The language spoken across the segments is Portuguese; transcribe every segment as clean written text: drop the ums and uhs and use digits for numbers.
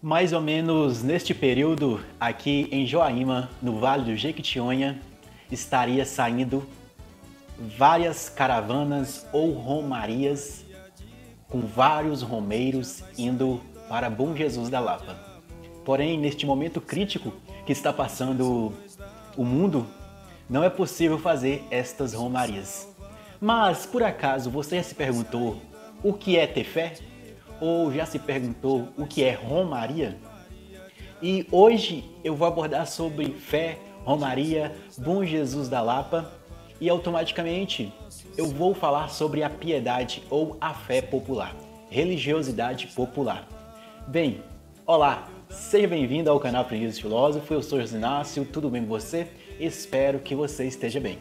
Mais ou menos neste período, aqui em Joaíma, no Vale do Jequitinhonha, estaria saindo várias caravanas ou romarias com vários romeiros indo para Bom Jesus da Lapa. Porém, neste momento crítico que está passando o mundo, não é possível fazer estas romarias. Mas, por acaso, você já se perguntou o que é ter fé? Ou já se perguntou o que é romaria? E hoje eu vou abordar sobre fé, romaria, Bom Jesus da Lapa e automaticamente eu vou falar sobre a piedade ou a fé popular, religiosidade popular. Bem, olá, seja bem-vindo ao canal Aprendiz Filósofo, eu sou José Inácio, tudo bem com você? Espero que você esteja bem.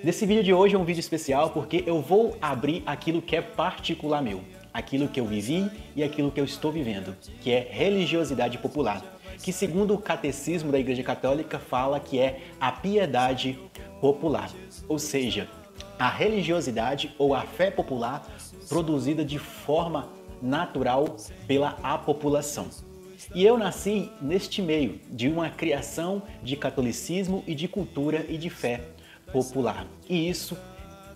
Nesse vídeo de hoje é um vídeo especial porque eu vou abrir aquilo que é particular meu, aquilo que eu vivi e aquilo que eu estou vivendo, que é religiosidade popular, que segundo o Catecismo da Igreja Católica fala que é a piedade popular, ou seja, a religiosidade ou a fé popular produzida de forma natural pela população. E eu nasci neste meio de uma criação de catolicismo e de cultura e de fé popular. E isso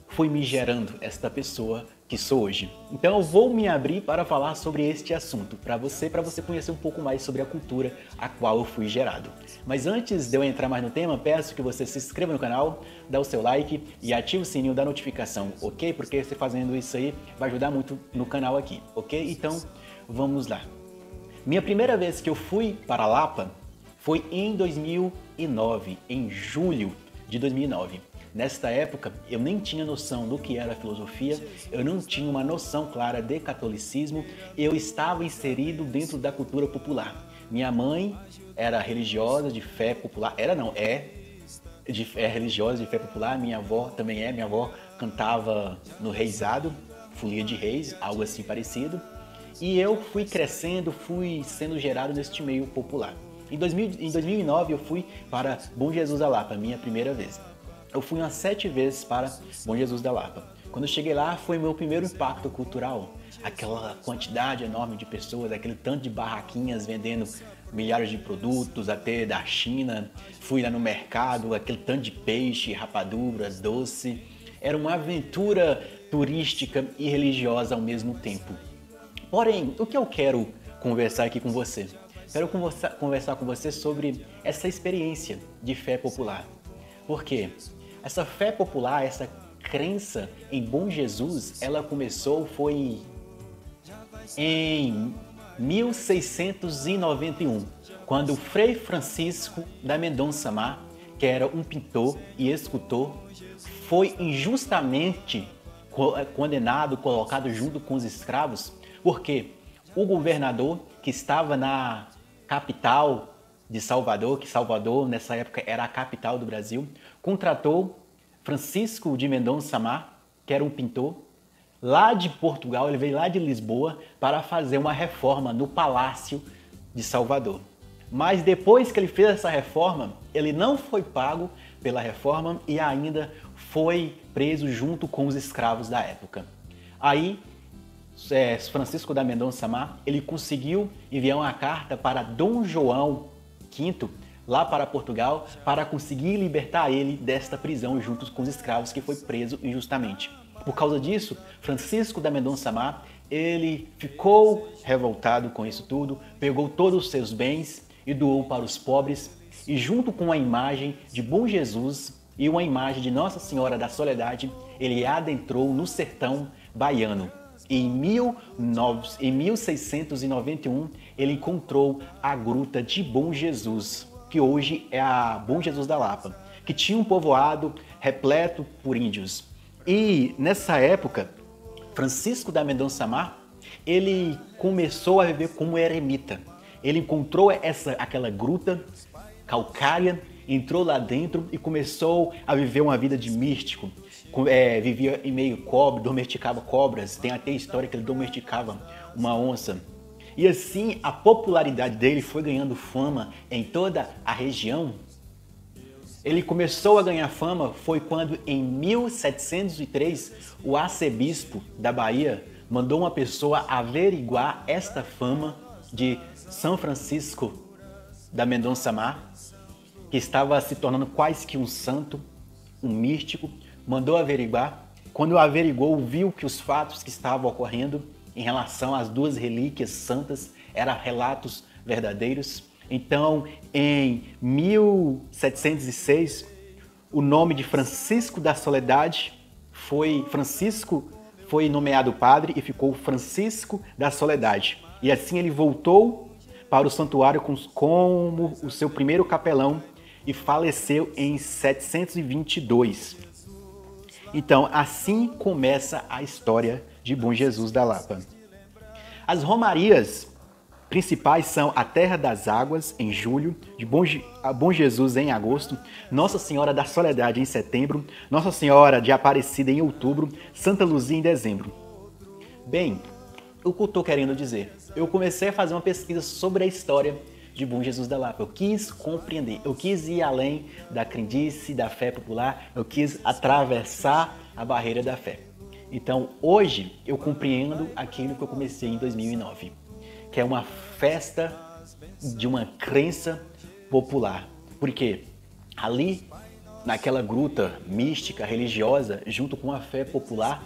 foi me gerando esta pessoa que sou hoje. Então eu vou me abrir para falar sobre este assunto para você conhecer um pouco mais sobre a cultura a qual eu fui gerado. Mas antes de eu entrar mais no tema, peço que você se inscreva no canal, dá o seu like e ative o sininho da notificação, ok? Porque você fazendo isso aí vai ajudar muito no canal aqui, ok? Então vamos lá. Minha primeira vez que eu fui para Lapa foi em 2009, em julho de 2009. Nesta época, eu nem tinha noção do que era filosofia, eu não tinha uma noção clara de catolicismo, eu estava inserido dentro da cultura popular. Minha mãe era religiosa de fé popular, é religiosa de fé popular, minha avó também é, minha avó cantava no reizado, folia de reis, algo assim parecido, e eu fui crescendo, fui sendo gerado neste meio popular. Em 2009 eu fui para Bom Jesus da Lapa, minha primeira vez. Eu fui umas 7 vezes para Bom Jesus da Lapa. Quando eu cheguei lá, foi meu primeiro impacto cultural. Aquela quantidade enorme de pessoas, aquele tanto de barraquinhas vendendo milhares de produtos, até da China. Fui lá no mercado, aquele tanto de peixe, rapadura, doce. Era uma aventura turística e religiosa ao mesmo tempo. Porém, o que eu quero conversar aqui com você? Quero conversar com você sobre essa experiência de fé popular. Por quê? Essa fé popular, essa crença em Bom Jesus, ela foi em 1691, quando Frei Francisco da Mendonça Mar, que era um pintor e escultor, foi injustamente condenado, colocado junto com os escravos, porque o governador que estava na capital de Salvador, que Salvador nessa época era a capital do Brasil, contratou Francisco de Mendonça Mar, que era um pintor, lá de Portugal, ele veio lá de Lisboa para fazer uma reforma no Palácio de Salvador. Mas depois que ele fez essa reforma, ele não foi pago pela reforma e ainda foi preso junto com os escravos da época. Aí, Francisco da Mendonça Mar, ele conseguiu enviar uma carta para Dom João V, lá para Portugal, para conseguir libertar ele desta prisão junto com os escravos que foi preso injustamente. Por causa disso, Francisco da Mendonça Mar, ele ficou revoltado com isso tudo, pegou todos os seus bens e doou para os pobres, e junto com a imagem de Bom Jesus e uma imagem de Nossa Senhora da Soledade, ele adentrou no sertão baiano. Em 1691, ele encontrou a Gruta de Bom Jesus, que hoje é a Bom Jesus da Lapa, que tinha um povoado repleto por índios. E nessa época, Francisco da Mendonça Mar, ele começou a viver como eremita. Ele encontrou aquela gruta calcária, entrou lá dentro e começou a viver uma vida de místico. Vivia em meio cobre, domesticava cobras, tem até a história que ele domesticava uma onça. E assim a popularidade dele foi ganhando fama em toda a região. Ele começou a ganhar fama foi quando em 1703 o arcebispo da Bahia mandou uma pessoa averiguar esta fama de São Francisco da Mendonça Mar, que estava se tornando quase que um santo, um místico, mandou averiguar. Quando averigou, viu que os fatos que estavam ocorrendo em relação às duas relíquias santas eram relatos verdadeiros. Então, em 1706, o nome de Francisco da Soledade Francisco foi nomeado padre e ficou Francisco da Soledade. E assim ele voltou para o santuário como o seu primeiro capelão e faleceu em 722. Então, assim começa a história de Bom Jesus da Lapa. As romarias principais são a Terra das Águas, em julho, Bom Jesus em agosto, Nossa Senhora da Soledade em setembro, Nossa Senhora de Aparecida em outubro, Santa Luzia em dezembro. Bem, o que eu estou querendo dizer? Eu comecei a fazer uma pesquisa sobre a história de Bom Jesus da Lapa. Eu quis compreender, eu quis ir além da crendice, da fé popular, eu quis atravessar a barreira da fé. Então, hoje, eu compreendo aquilo que eu comecei em 2009, que é uma festa de uma crença popular. Porque ali, naquela gruta mística, religiosa, junto com a fé popular,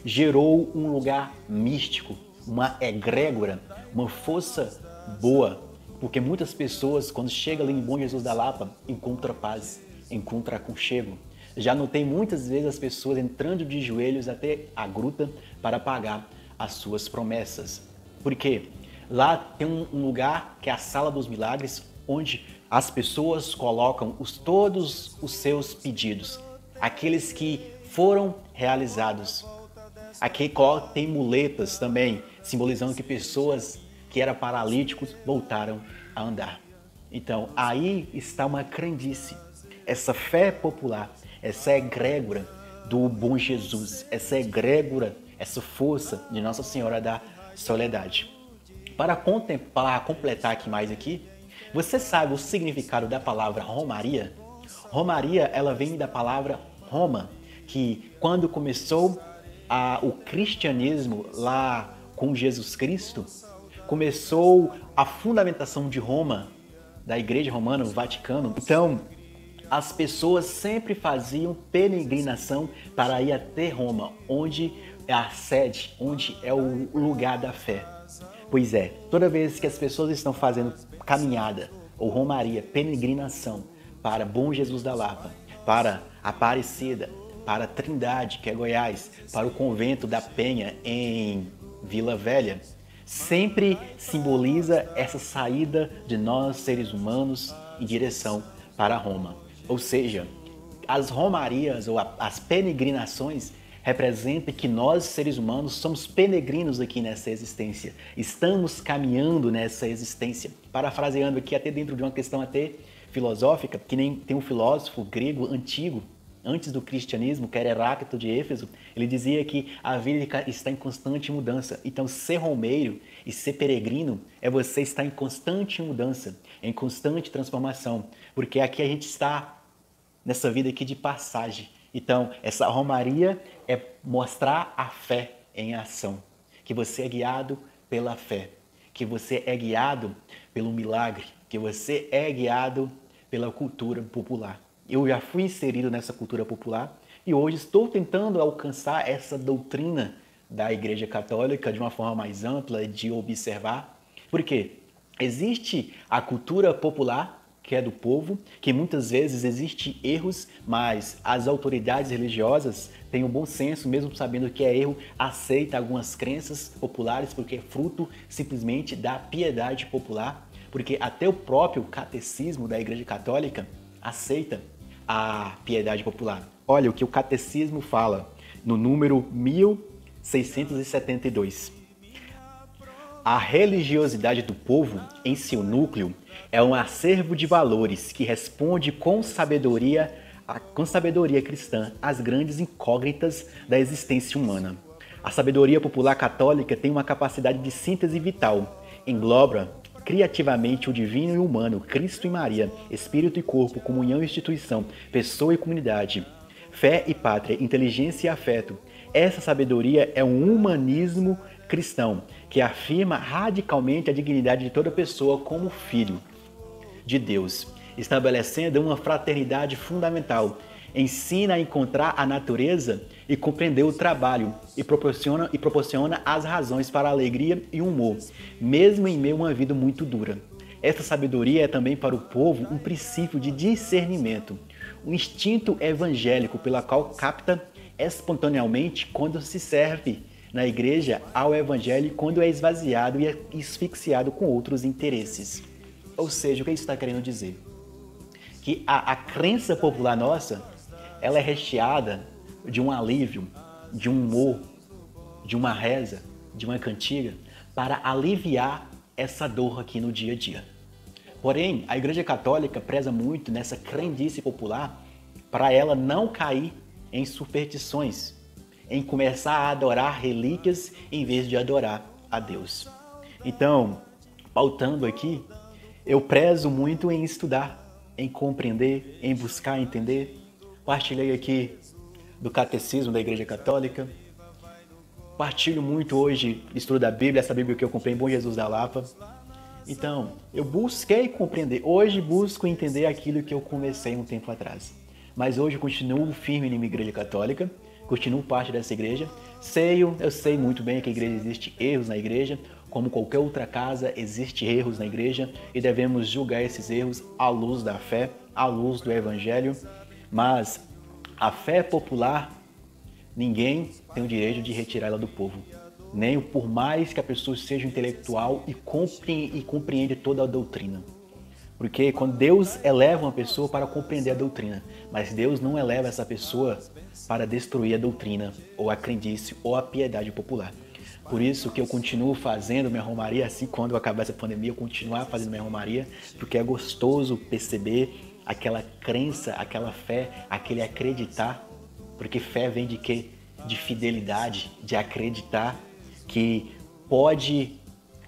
gerou um lugar místico, uma egrégora, uma força boa. Porque muitas pessoas, quando chegam ali em Bom Jesus da Lapa, encontram paz, encontram aconchego. Já notei muitas vezes as pessoas entrando de joelhos até a gruta para pagar as suas promessas. Por quê? Lá tem um lugar que é a Sala dos Milagres, onde as pessoas colocam todos os seus pedidos, aqueles que foram realizados. Aqui tem muletas também, simbolizando que pessoas que eram paralíticos voltaram a andar. Então, aí está uma crendice, essa fé popular, essa egrégora do Bom Jesus, essa egrégora, essa força de Nossa Senhora da Soledade. Para completar aqui, você sabe o significado da palavra Romaria? Romaria, ela vem da palavra Roma, que quando começou o cristianismo lá com Jesus Cristo, começou a fundamentação de Roma, da Igreja Romana, o Vaticano. Então, as pessoas sempre faziam peregrinação para ir até Roma, onde é a sede, onde é o lugar da fé. Pois é, toda vez que as pessoas estão fazendo caminhada ou romaria, peregrinação para Bom Jesus da Lapa, para Aparecida, para Trindade, que é Goiás, para o Convento da Penha em Vila Velha, sempre simboliza essa saída de nós, seres humanos, em direção para Roma. Ou seja, as romarias ou as peregrinações representam que nós, seres humanos, somos peregrinos aqui nessa existência. Estamos caminhando nessa existência. Parafraseando aqui até dentro de uma questão até filosófica, que nem tem um filósofo grego antigo, antes do cristianismo, que era Heráclito de Éfeso, ele dizia que a vida está em constante mudança. Então, ser romeiro e ser peregrino é você estar em constante mudança, em constante transformação, porque aqui a gente está nessa vida aqui de passagem. Então, essa romaria é mostrar a fé em ação, que você é guiado pela fé, que você é guiado pelo milagre, que você é guiado pela cultura popular. Eu já fui inserido nessa cultura popular e hoje estou tentando alcançar essa doutrina da Igreja Católica de uma forma mais ampla de observar. Por quê? Existe a cultura popular, que é do povo, que muitas vezes existe erros, mas as autoridades religiosas têm um bom senso, mesmo sabendo que é erro, aceita algumas crenças populares porque é fruto simplesmente da piedade popular, porque até o próprio catecismo da Igreja Católica aceita a piedade popular. Olha o que o catecismo fala no número 1672. A religiosidade do povo, em seu núcleo, é um acervo de valores que responde com sabedoria cristã às grandes incógnitas da existência humana. A sabedoria popular católica tem uma capacidade de síntese vital, engloba criativamente o divino e o humano, Cristo e Maria, espírito e corpo, comunhão e instituição, pessoa e comunidade, fé e pátria, inteligência e afeto. Essa sabedoria é um humanismo cristão, que afirma radicalmente a dignidade de toda pessoa como filho de Deus, estabelecendo uma fraternidade fundamental. Ensina a encontrar a natureza e compreender o trabalho e proporciona as razões para a alegria e o humor, mesmo em meio a uma vida muito dura. Esta sabedoria é também para o povo um princípio de discernimento, um instinto evangélico pela qual capta espontaneamente quando se serve na igreja ao evangelho, quando é esvaziado e é asfixiado com outros interesses. Ou seja, o que isso está querendo dizer? Que a crença popular nossa, ela é recheada de um alívio, de um humor, de uma reza, de uma cantiga, para aliviar essa dor aqui no dia a dia. Porém, a Igreja Católica preza muito nessa crendice popular para ela não cair em superstições, em começar a adorar relíquias em vez de adorar a Deus. Então, pautando aqui, eu prezo muito em estudar, em compreender, em buscar entender. Partilhei aqui do Catecismo da Igreja Católica. Partilho muito hoje estudo da Bíblia, essa Bíblia que eu comprei em Bom Jesus da Lapa. Então, eu busquei compreender. Hoje busco entender aquilo que eu comecei um tempo atrás. Mas hoje eu continuo firme na minha Igreja Católica, continuo parte dessa igreja. Eu sei muito bem que a igreja existe erros na igreja, como qualquer outra casa, existe erros na igreja e devemos julgar esses erros à luz da fé, à luz do Evangelho. Mas a fé popular, ninguém tem o direito de retirá-la do povo. Nem por mais que a pessoa seja intelectual e compreende toda a doutrina. Porque quando Deus eleva uma pessoa para compreender a doutrina, mas Deus não eleva essa pessoa para destruir a doutrina, ou a crendice, ou a piedade popular. Por isso que eu continuo fazendo minha romaria, assim quando acabar essa pandemia, eu continuar fazendo minha romaria, porque é gostoso perceber aquela crença, aquela fé, aquele acreditar, porque fé vem de quê? De fidelidade, de acreditar que pode,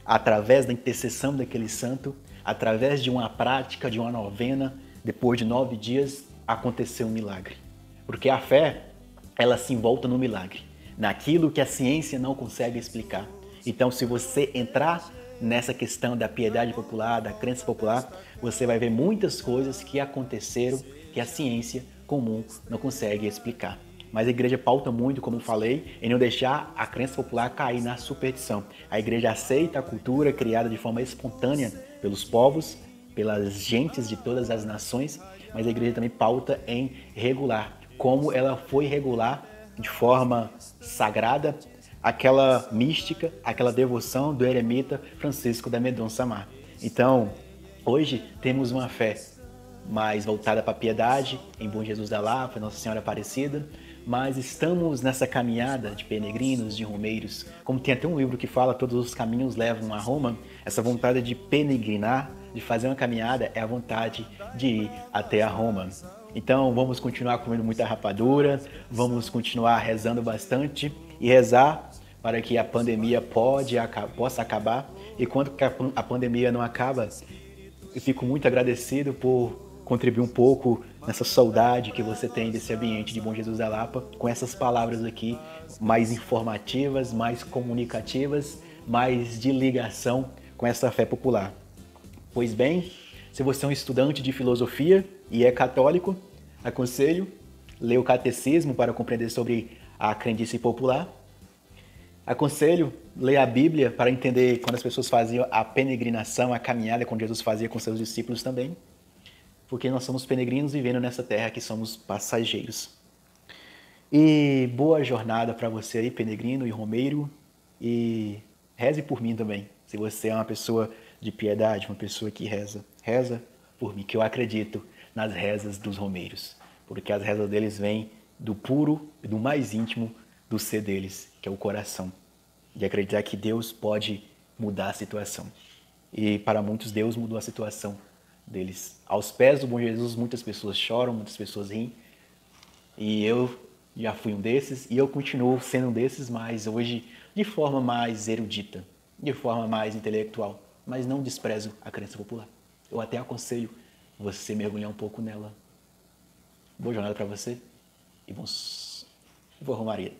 através da intercessão daquele santo, através de uma prática, de uma novena, depois de 9 dias, acontecer um milagre. Porque a fé, ela se envolta no milagre, naquilo que a ciência não consegue explicar. Então, se você entrar nessa questão da piedade popular, da crença popular, você vai ver muitas coisas que aconteceram que a ciência comum não consegue explicar. Mas a igreja pauta muito, como eu falei, em não deixar a crença popular cair na superstição. A igreja aceita a cultura criada de forma espontânea pelos povos, pelas gentes de todas as nações, mas a igreja também pauta em regular, como ela foi regular de forma sagrada aquela mística, aquela devoção do eremita Francisco da Mendonça Mar. Então, hoje temos uma fé mais voltada para a piedade, em Bom Jesus da Lapa, Nossa Senhora Aparecida, mas estamos nessa caminhada de peregrinos, de romeiros. Como tem até um livro que fala todos os caminhos levam a Roma, essa vontade de peregrinar, de fazer uma caminhada, é a vontade de ir até a Roma. Então vamos continuar comendo muita rapadura, vamos continuar rezando bastante e rezar para que a pandemia possa acabar. E quando a pandemia não acaba, eu fico muito agradecido por contribuir um pouco nessa saudade que você tem desse ambiente de Bom Jesus da Lapa, com essas palavras aqui mais informativas, mais comunicativas, mais de ligação com essa fé popular. Pois bem, se você é um estudante de filosofia e é católico, aconselho ler o Catecismo para compreender sobre a crendice popular. Aconselho ler a Bíblia para entender quando as pessoas faziam a peregrinação, a caminhada, quando Jesus fazia com seus discípulos também. Porque nós somos peregrinos vivendo nessa terra que somos passageiros. E boa jornada para você aí, peregrino e romeiro. E reze por mim também. Se você é uma pessoa de piedade, uma pessoa que reza, reza por mim, que eu acredito nas rezas dos romeiros. Porque as rezas deles vêm do puro e do mais íntimo do ser deles, que é o coração. De acreditar que Deus pode mudar a situação. E para muitos, Deus mudou a situação deles. Aos pés do Bom Jesus, muitas pessoas choram, muitas pessoas riem. E eu já fui um desses e eu continuo sendo um desses, mas hoje de forma mais erudita, de forma mais intelectual. Mas não desprezo a crença popular. Eu até aconselho você mergulhar um pouco nela. Boa jornada para você e boa romaria.